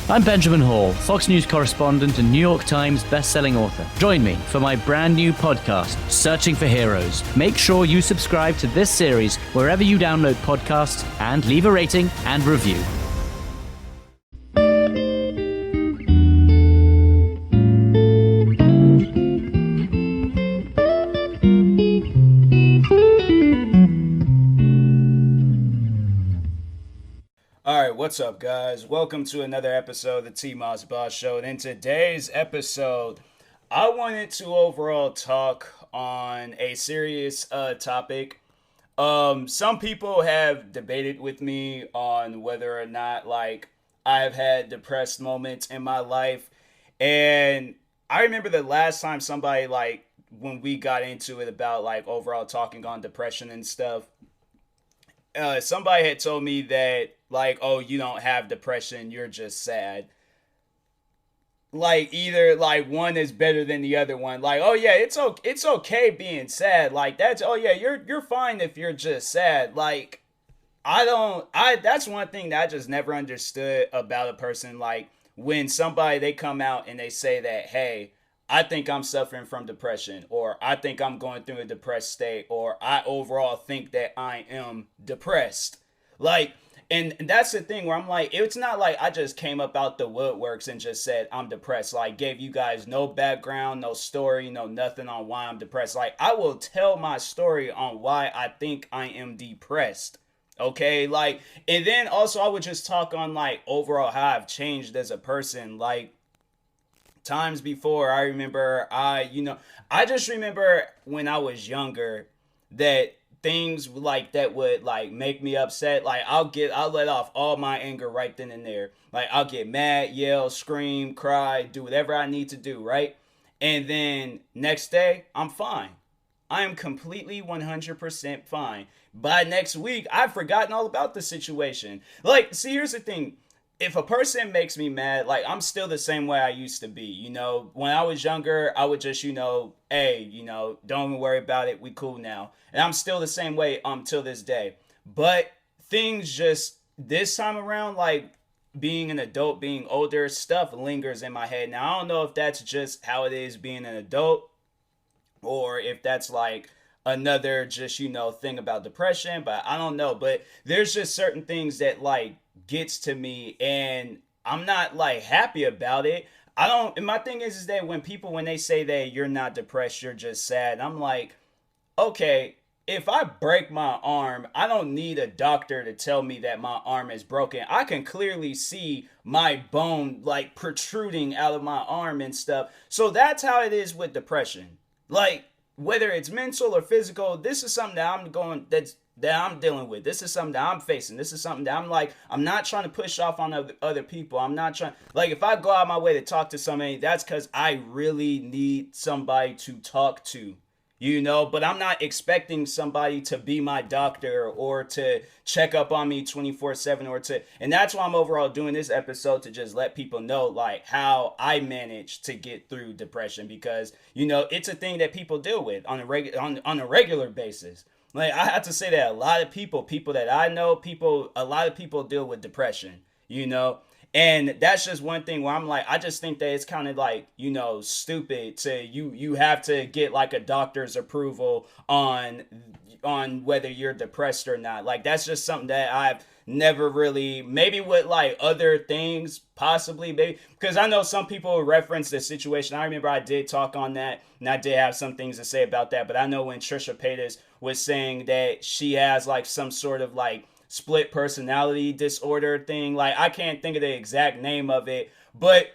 I'm Benjamin Hall, Fox News correspondent and New York Times best-selling author. Join me for my brand new podcast, Searching for Heroes. Make sure you subscribe to this series wherever you download podcasts and leave a rating and review. Alright, what's up guys? Welcome to another episode of the TMossBoss Show. And in today's episode, I wanted to overall talk on a serious topic. Some people have debated with me on whether or not I've had depressed moments in my life. And I remember the last time somebody when we got into it about overall talking on depression and stuff, somebody had told me that oh, you don't have depression, you're just sad. Either one is better than the other one. Oh yeah, it's okay being sad. That's, oh yeah, you're fine if you're just sad. That's one thing that I just never understood about a person. When somebody, they come out and they say that, hey, I think I'm suffering from depression, or I think I'm going through a depressed state, or I overall think that I am depressed. And that's the thing where I'm it's not I just came up out the woodworks and just said I'm depressed. Gave you guys no background, no story, no nothing on why I'm depressed. I will tell my story on why I think I am depressed. Okay, and then also I would just talk on overall how I've changed as a person. Times before, I remember I just remember when I was younger that things that would make me upset. I'll let off all my anger right then and there. I'll get mad, yell, scream, cry, do whatever I need to do, right? And then next day, I'm fine. I am completely 100% fine. By next week, I've forgotten all about the situation. See, here's the thing. If a person makes me mad, I'm still the same way I used to be. When I was younger, I would just, hey, don't even worry about it. We cool now. And I'm still the same way till this day. But things just, this time around, being an adult, being older, stuff lingers in my head. Now, I don't know if that's just how it is being an adult, or if that's another just, thing about depression, but I don't know. But there's just certain things that gets to me, and I'm not happy about it. And my thing is that when they say that you're not depressed, you're just sad, I'm okay, if I break my arm, I don't need a doctor to tell me that my arm is broken. I can clearly see my bone protruding out of my arm and stuff. So that's how it is with depression. Whether it's mental or physical, this is something that I'm dealing with. This is something that I'm facing. This is something that I'm not trying to push off on other people. I'm not trying, if I go out of my way to talk to somebody, that's because I really need somebody to talk to, but I'm not expecting somebody to be my doctor or to check up on me 24/7 and that's why I'm overall doing this episode, to just let people know how I manage to get through depression, because it's a thing that people deal with on a regular basis. I have to say that a lot of people that I know, a lot of people deal with depression, and that's just one thing where I'm I just think that it's kind of stupid to you have to get a doctor's approval on whether you're depressed or not. That's just something that I've never really, maybe with other things possibly, maybe, because I know some people reference the situation. I remember I did talk on that, and I did have some things to say about that. But I know when Trisha Paytas was saying that she has some sort of split personality disorder thing, I can't think of the exact name of it, but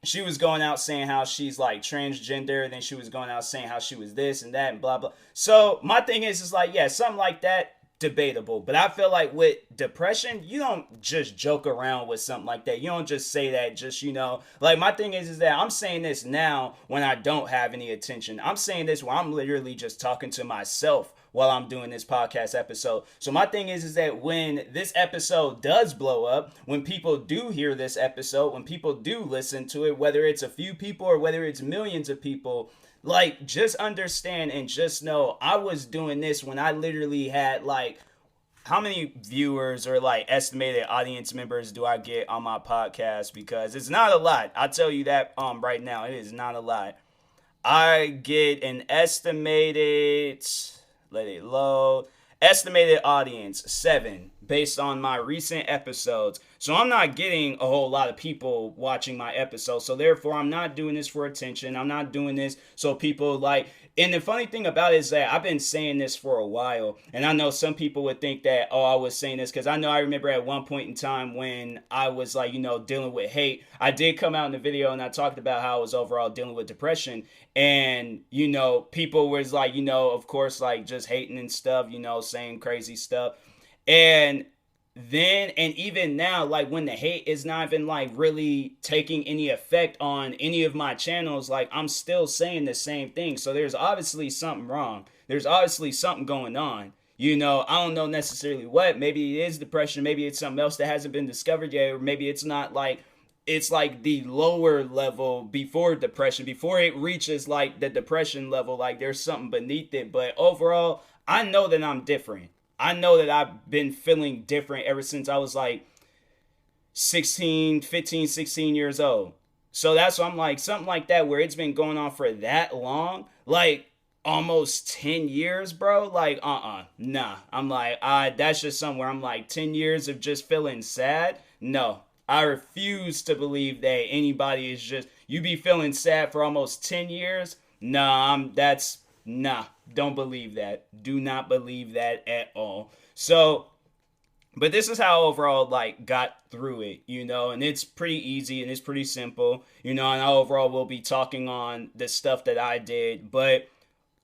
she was going out saying how she's transgender, and then she was going out saying how she was this and that and blah blah. So my thing is yeah, something like that, debatable. But I feel with depression, you don't just joke around with something like that. You don't just say that just, my thing is that I'm saying this now when I don't have any attention. I'm saying this when I'm literally just talking to myself while I'm doing this podcast episode. So my thing is that when this episode does blow up, when people do hear this episode, when people do listen to it, whether it's a few people or whether it's millions of people, just understand and just know I was doing this when I literally had how many viewers or like estimated audience members do I get on my podcast? Because it's not a lot. I'll tell you that right now. It is not a lot. I get an estimated, let it load, estimated audience 7 based on my recent episodes. So I'm not getting a whole lot of people watching my episodes. So therefore, I'm not doing this for attention. I'm not doing this so people like. And the funny thing about it is that I've been saying this for a while, and I know some people would think that, oh, I was saying this because I remember at one point in time when I was like, dealing with hate, I did come out in the video and I talked about how I was overall dealing with depression, and people was like, of course, like just hating and stuff, saying crazy stuff, and then and even now, like when the hate is not even like really taking any effect on any of my channels, like I'm still saying the same thing. So there's obviously something wrong. There's obviously something going on. I don't know necessarily what. Maybe it is depression. Maybe it's something else that hasn't been discovered yet, or maybe it's not like it's like the lower level before depression, before it reaches like the depression level, like there's something beneath it. But overall, I know that I'm different. I know that I've been feeling different ever since I was like 16 years old. So that's why I'm like, something like that where it's been going on for that long, like almost 10 years, bro. Like, nah. I'm like, that's just somewhere I'm like 10 years of just feeling sad. No, I refuse to believe that anybody is just, you be feeling sad for almost 10 years. Nah, don't believe that. Do not believe that at all. So, but this is how overall like got through it, and it's pretty easy and it's pretty simple, and I overall will be talking on the stuff that I did, but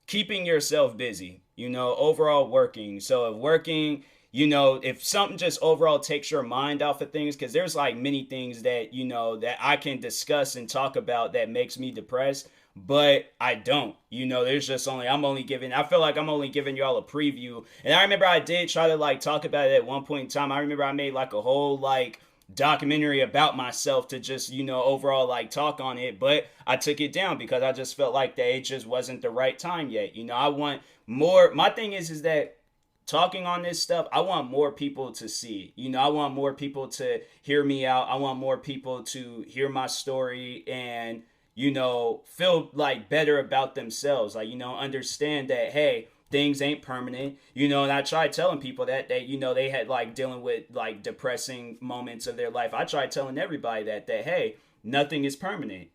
keeping yourself busy, overall working. So if working, if something just overall takes your mind off of things, because there's like many things that, that I can discuss and talk about that makes me depressed, but I don't, there's just I feel like I'm only giving y'all a preview. And I remember I did try to like talk about it at one point in time. I remember I made like a whole like documentary about myself to just, overall like talk on it, but I took it down because I just felt like that it just wasn't the right time yet. I want more. My thing is that talking on this stuff, I want more people to see it. I want more people to hear me out. I want more people to hear my story and feel like better about themselves, like, understand that, hey, things ain't permanent, and I tried telling people that they had like dealing with like depressing moments of their life. I tried telling everybody that hey, nothing is permanent,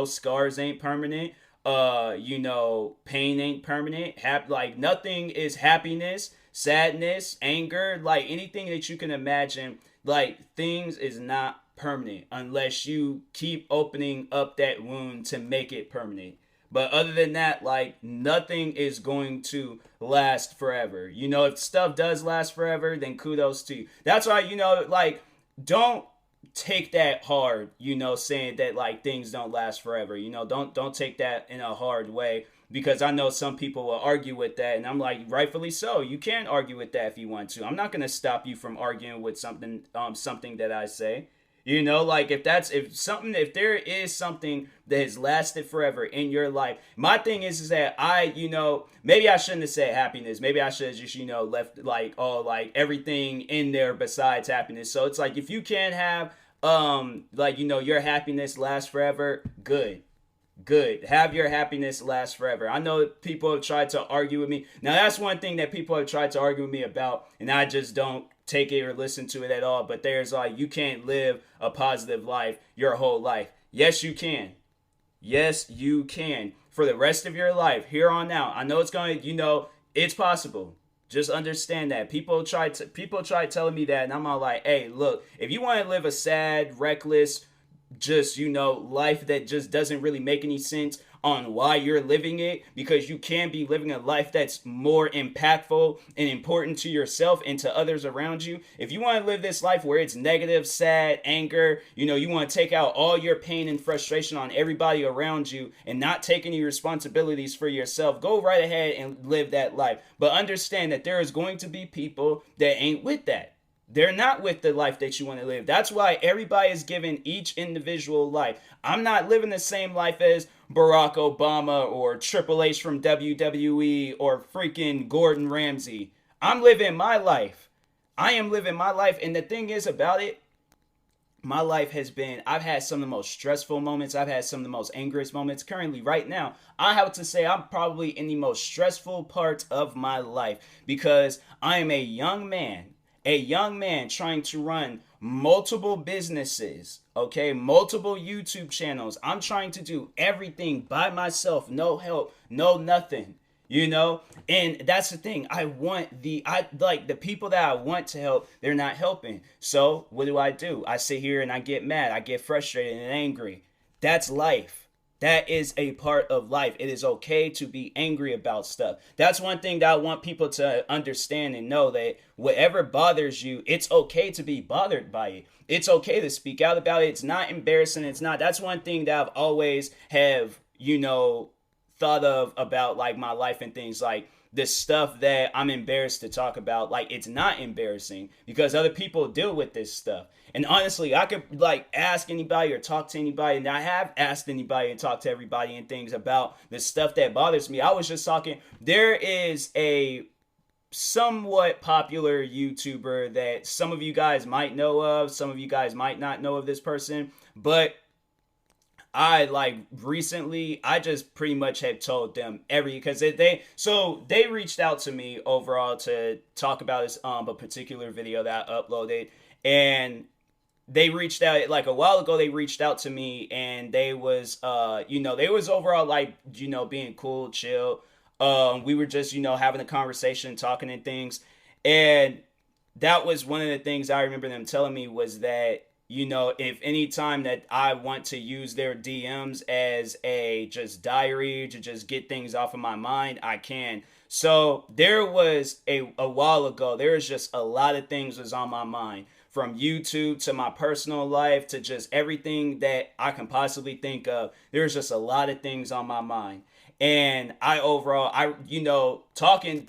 scars ain't permanent, pain ain't permanent, like nothing is happiness, sadness, anger, like anything that you can imagine, like things is not permanent unless you keep opening up that wound to make it permanent. But other than that, like nothing is going to last forever. If stuff does last forever, then kudos to you. That's why, like don't take that hard, saying that like things don't last forever. Don't take that in a hard way, because I know some people will argue with that, and I'm like, rightfully so. You can argue with that if you want to. I'm not going to stop you from arguing with something that I say. Like if there is something that has lasted forever in your life, my thing is that maybe I shouldn't have said happiness. Maybe I should have just, left like all like everything in there besides happiness. So it's like, if you can have, your happiness last forever, good. Have your happiness last forever. I know people have tried to argue with me. Now that's one thing that people have tried to argue with me about, and I just don't take it or listen to it at all. But there's like, you can't live a positive life your whole life. Yes, you can. Yes, you can. For the rest of your life, here on out. I know it's going to, it's possible. Just understand that. People try telling me that, and I'm all like, hey, look, if you want to live a sad, reckless, just, life that just doesn't really make any sense on why you're living it, because you can be living a life that's more impactful and important to yourself and to others around you. If you want to live this life where it's negative, sad, anger, you want to take out all your pain and frustration on everybody around you and not take any responsibilities for yourself, go right ahead and live that life. But understand that there is going to be people that ain't with that. They're not with the life that you want to live. That's why everybody is given each individual life. I'm not living the same life as Barack Obama or Triple H from WWE or freaking Gordon Ramsay. I'm living my life. I am living my life. And the thing is about it, my life has been, I've had some of the most stressful moments. I've had some of the most angriest moments. Currently, right now, I have to say I'm probably in the most stressful part of my life because I am a young man trying to run multiple businesses, okay, multiple YouTube channels. I'm trying to do everything by myself, no help, no nothing. You know, and that's the thing. I like the people that I want to help, they're not helping. So what do? I sit here and I get mad, I get frustrated and angry. That's life. That is a part of life. It is okay to be angry about stuff. That's one thing that I want people to understand and know, that whatever bothers you, it's okay to be bothered by it. It's okay to speak out about it. It's not embarrassing. It's not. That's one thing that I've always have, thought of about like my life and things, like the stuff that I'm embarrassed to talk about. Like, it's not embarrassing because other people deal with this stuff. And honestly, I could like ask anybody or talk to anybody, and I have asked anybody and talked to everybody and things about the stuff that bothers me. I was just talking, there is a somewhat popular YouTuber that some of you guys might know of, some of you guys might not know of this person, but I like recently, I just pretty much had told them because they reached out to me overall to talk about this a particular video that I uploaded, and they reached out like a while ago. They reached out to me, and they was they was overall like being cool, chill. We were just having a conversation, talking and things, and that was one of the things I remember them telling me was that, if any time that I want to use their DMs as a just diary to just get things off of my mind, I can. So there was a while ago, there was just a lot of things was on my mind, from YouTube to my personal life to just everything that I can possibly think of. There's just a lot of things on my mind. And talking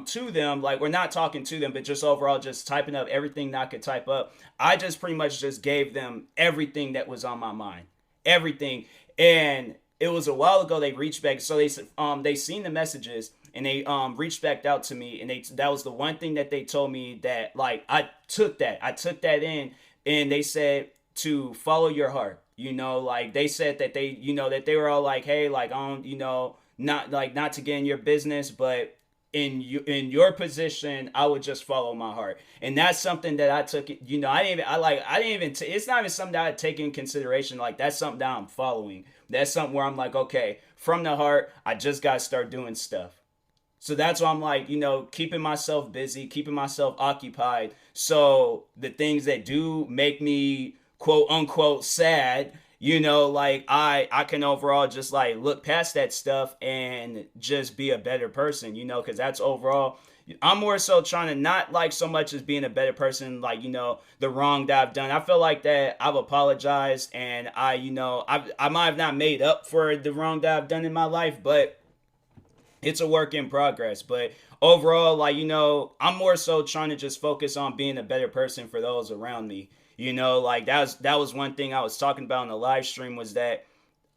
to them, like, we're not talking to them, but just overall just typing up everything that I could type up. I just pretty much just gave them everything that was on my mind, everything. And it was a while ago they reached back, so they seen the messages, and they reached back out to me, and that was the one thing that they told me, that like I took that in, and they said to follow your heart. Like they said that they that they were all like, hey, like, not to get in your business, but in your position, I would just follow my heart. And that's something that I took, it's not even something that I take in consideration. Like, that's something that I'm following. That's something where I'm like, okay, from the heart, I just got to start doing stuff. So that's why I'm like, keeping myself busy, keeping myself occupied. So the things that do make me quote unquote sad, like I can overall just like look past that stuff and just be a better person, because that's overall, I'm more so trying to not like so much as being a better person, like, the wrong that I've done. I feel like that I've apologized, and I might have not made up for the wrong that I've done in my life, but it's a work in progress. But overall, like, I'm more so trying to just focus on being a better person for those around me. Like that was one thing I was talking about in the live stream, was that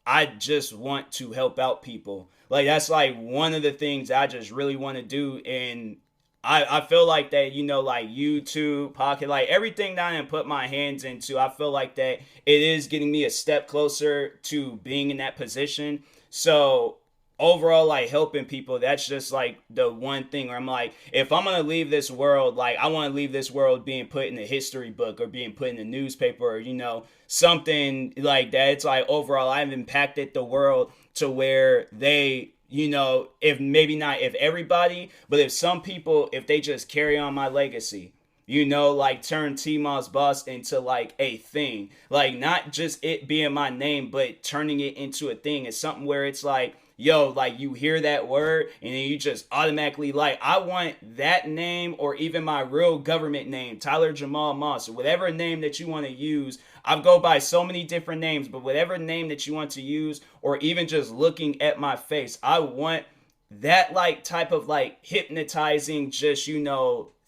I just want to help out people. Like, that's like one of the things I just really want to do. And I feel like that, like YouTube, Pocket, like everything that I put my hands into, I feel like that it is getting me a step closer to being in that position. So overall, like, helping people, that's just like the one thing where I'm like, if I'm gonna leave this world, like, I want to leave this world being put in a history book or being put in a newspaper, or something like that. It's like, overall, I've impacted the world to where they, if maybe not if everybody, but if some people, if they just carry on my legacy, like turn TMossBoss into like a thing, like not just it being my name, but turning it into a thing. It's something where it's like, yo, like, you hear that word and then you just automatically, like, I want that name, or even my real government name, Tyler Jamal Moss, or whatever name that you want to use. I go by so many different names, but whatever name that you want to use, or even just looking at my face, I want that like type of like hypnotizing, just,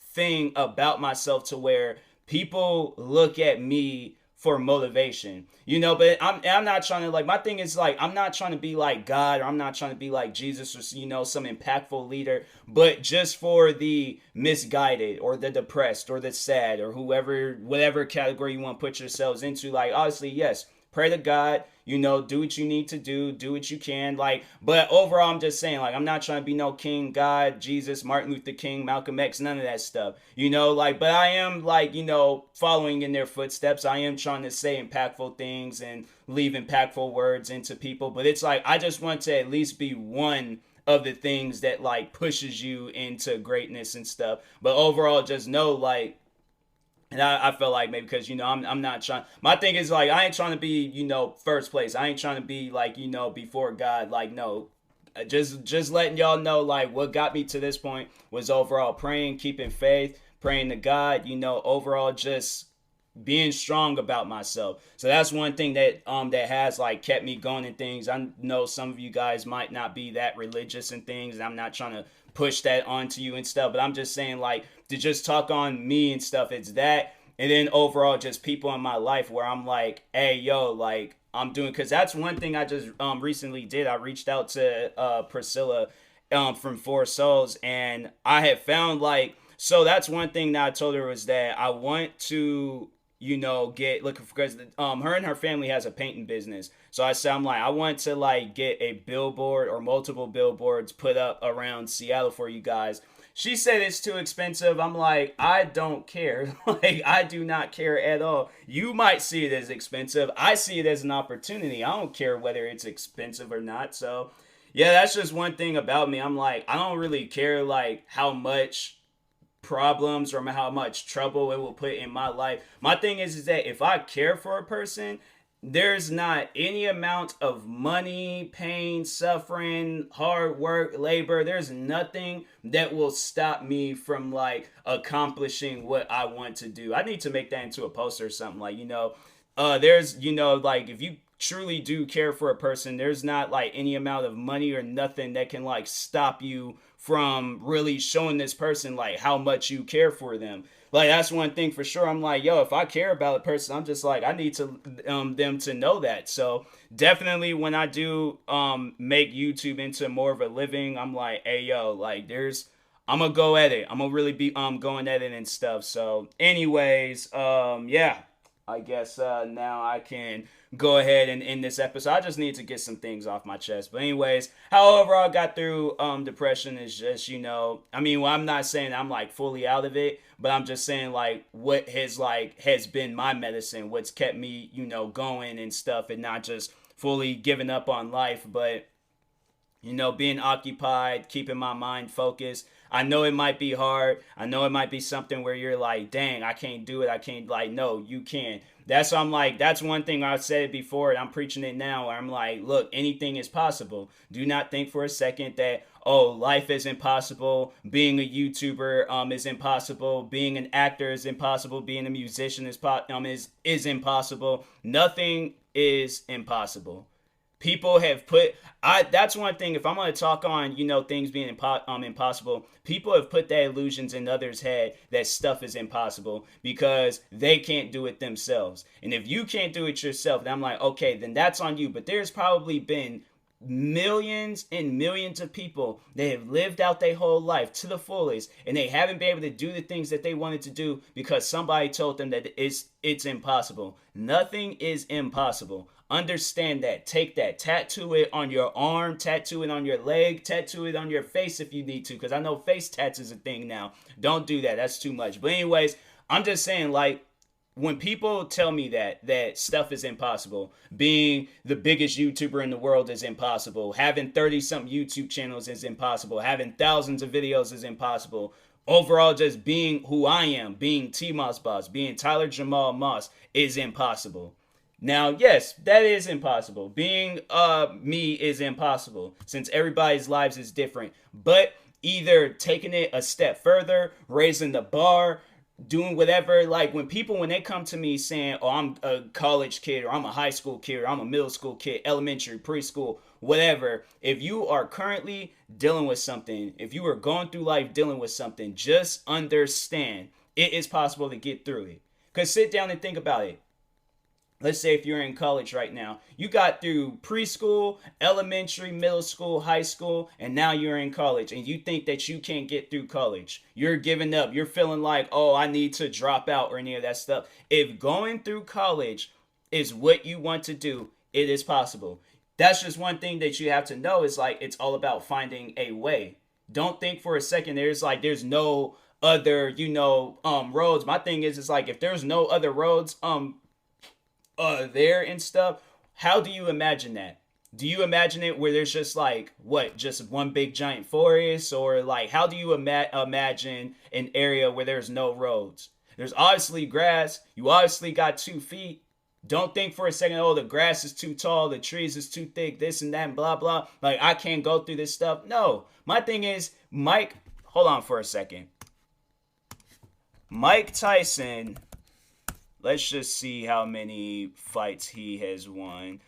thing about myself, to where people look at me for motivation, but I'm not trying to, like, my thing is, like, I'm not trying to be like God, or I'm not trying to be like Jesus, or some impactful leader, but just for the misguided or the depressed or the sad or whatever category you want to put yourselves into. Like, honestly, yes, pray to God, do what you need to do what you can. Like, but overall, I'm just saying, like, I'm not trying to be no king, God, Jesus, Martin Luther King, Malcolm X, none of that stuff, like, but I am, like, following in their footsteps. I am trying to say impactful things and leave impactful words into people. But it's like, I just want to at least be one of the things that, like, pushes you into greatness and stuff. But overall, just know, like, and I feel like maybe because, I'm not trying. My thing is, like, I ain't trying to be, first place. I ain't trying to be, like, before God. Like, no. Just letting y'all know, like, what got me to this point was overall praying, keeping faith, praying to God, overall just being strong about myself. So that's one thing that that has, like, kept me going in things. I know some of you guys might not be that religious and things, and I'm not trying to push that onto you and stuff, but I'm just saying, like, to just talk on me and stuff, it's that. And then overall, just people in my life where I'm like, hey, yo, like, I'm doing, because that's one thing I just recently did. I reached out to Priscilla from Four Souls, and I had found, like, so that's one thing that I told her, was that I want to, get looking for, because her and her family has a painting business. So I said, I'm like, I want to, like, get a billboard or multiple billboards put up around Seattle for you guys. She said it's too expensive. I'm like, I don't care. Like, I do not care at all. You might see it as expensive. I see it as an opportunity. I don't care whether it's expensive or not. So, yeah, that's just one thing about me. I'm like, I don't really care, like, how much problems or how much trouble it will put in my life. My thing is that if I care for a person, there's not any amount of money, pain, suffering, hard work, labor. There's nothing that will stop me from, like, accomplishing what I want to do. I need to make that into a poster or something. Like, there's, like, if you truly do care for a person, there's not, like, any amount of money or nothing that can, like, stop you from really showing this person, like, how much you care for them. Like, that's one thing for sure. I'm like, yo, if I care about a person, I'm just like, I need to them to know that. So definitely when I do make YouTube into more of a living, I'm like, hey, yo, like, I'm gonna go at it. I'm gonna really be going at it and stuff. So anyways, yeah, I guess now I can go ahead and end this episode. I just need to get some things off my chest. But anyways, however I got through depression is just, I mean, well, I'm not saying I'm, like, fully out of it, but I'm just saying, like, what has been my medicine, what's kept me, going and stuff, and not just fully giving up on life, but being occupied, keeping my mind focused. I know it might be hard. I know it might be something where you're like, dang, I can't do it. I can't, like, no, you can. That's why I'm like, that's one thing I've said it before, and I'm preaching it now, where I'm like, look, anything is possible. Do not think for a second that, oh, life is impossible. Being a YouTuber is impossible. Being an actor is impossible. Being a musician is impossible. Nothing is impossible. People have that's one thing, if I'm going to talk on, things being impossible, people have put that illusions in others' head that stuff is impossible because they can't do it themselves. And if you can't do it yourself, then I'm like, okay, then that's on you. But there's probably been millions and millions of people that have lived out their whole life to the fullest, and they haven't been able to do the things that they wanted to do because somebody told them that it's impossible. Nothing is impossible. Understand that. Take that. Tattoo it on your arm. Tattoo it on your leg. Tattoo it on your face if you need to, because I know face tats is a thing now. Don't do that. That's too much. But anyways, I'm just saying, like, when people tell me that stuff is impossible, being the biggest YouTuber in the world is impossible, having 30-something YouTube channels is impossible, having thousands of videos is impossible, overall just being who I am, being TMossBoss, being Tyler Jamal Moss is impossible. Now, yes, that is impossible. Being me is impossible, since everybody's lives is different. But either taking it a step further, raising the bar, doing whatever, like, when they come to me saying, oh, I'm a college kid, or I'm a high school kid, or I'm a middle school kid, elementary, preschool, whatever, if you are currently dealing with something, if you are going through life dealing with something, just understand it is possible to get through it. Because sit down and think about it. let's say if you're in college right now, you got through preschool, elementary, middle school, high school, and now you're in college, and you think that you can't get through college. You're giving up. You're feeling like, oh, I need to drop out or any of that stuff. If going through college is what you want to do, it is possible. That's just one thing that you have to know is like it's all about finding a way. Don't think for a second there's no other, roads. My thing is like if there's no other roads, there and stuff, how do you imagine that? Do you imagine it where there's just like what, just one big giant forest, or like how do you imagine an area where there's no roads? There's obviously grass. You obviously got 2 feet. Don't think for a second, oh, the grass is too tall, the trees is too thick, this and that, and blah blah. Like I can't go through this stuff. No, my thing is Mike. Hold on for a second. Mike Tyson. Let's just see how many fights he has won.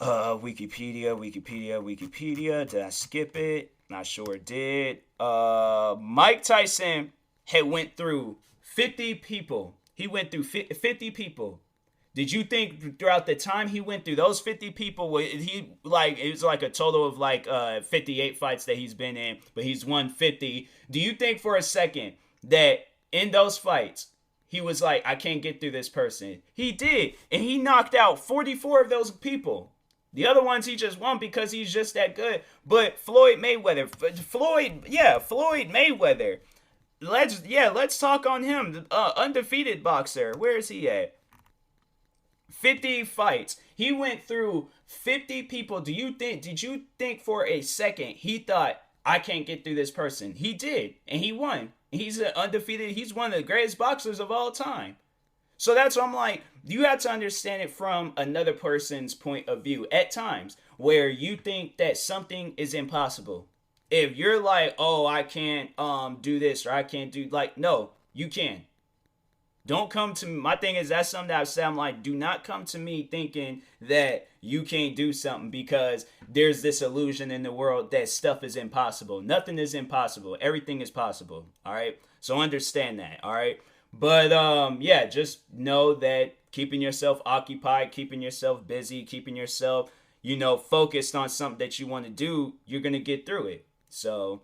Wikipedia. Did I skip it? Not sure it did. Mike Tyson had went through 50 people. He went through 50 people. Did you think throughout the time he went through those 50 people, it was like a total of like 58 fights that he's been in, but he's won 50. Do you think for a second that in those fights, he was like, I can't get through this person? He did. And he knocked out 44 of those people. The other ones he just won because he's just that good. But Floyd Mayweather. Let's talk on him. Undefeated boxer. Where is he at? 50 fights. He went through 50 people. Did you think for a second he thought, I can't get through this person? He did. And he won. He's undefeated. He's one of the greatest boxers of all time. So that's what I'm like, you have to understand it from another person's point of view at times where you think that something is impossible. If you're like, oh, I can't do this or I can't do, like, no, you can. Don't come to me. My thing is, that's something that I say. I'm like, do not come to me thinking that you can't do something because there's this illusion in the world that stuff is impossible. Nothing is impossible. Everything is possible. All right. So understand that. All right. But just know that keeping yourself occupied, keeping yourself busy, keeping yourself, focused on something that you want to do, you're going to get through it. So,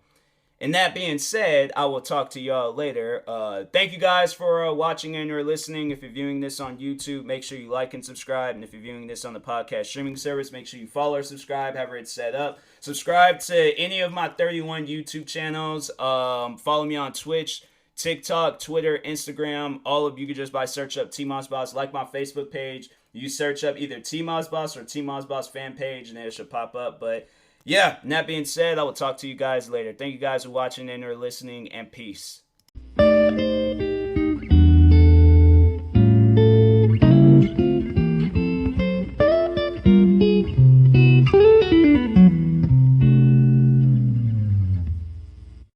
and that being said, I will talk to y'all later. Thank you guys for watching and or listening. If you're viewing this on YouTube, make sure you like and subscribe. And if you're viewing this on the podcast streaming service, make sure you follow or subscribe, however it's set up. Subscribe to any of my 31 YouTube channels. Follow me on Twitch, TikTok, Twitter, Instagram. All of you can just by search up TMossBoss. Like my Facebook page. You search up either TMossBoss or TMossBoss fan page and it should pop up. But yeah, and that being said, I will talk to you guys later. Thank you guys for watching and or listening, and peace.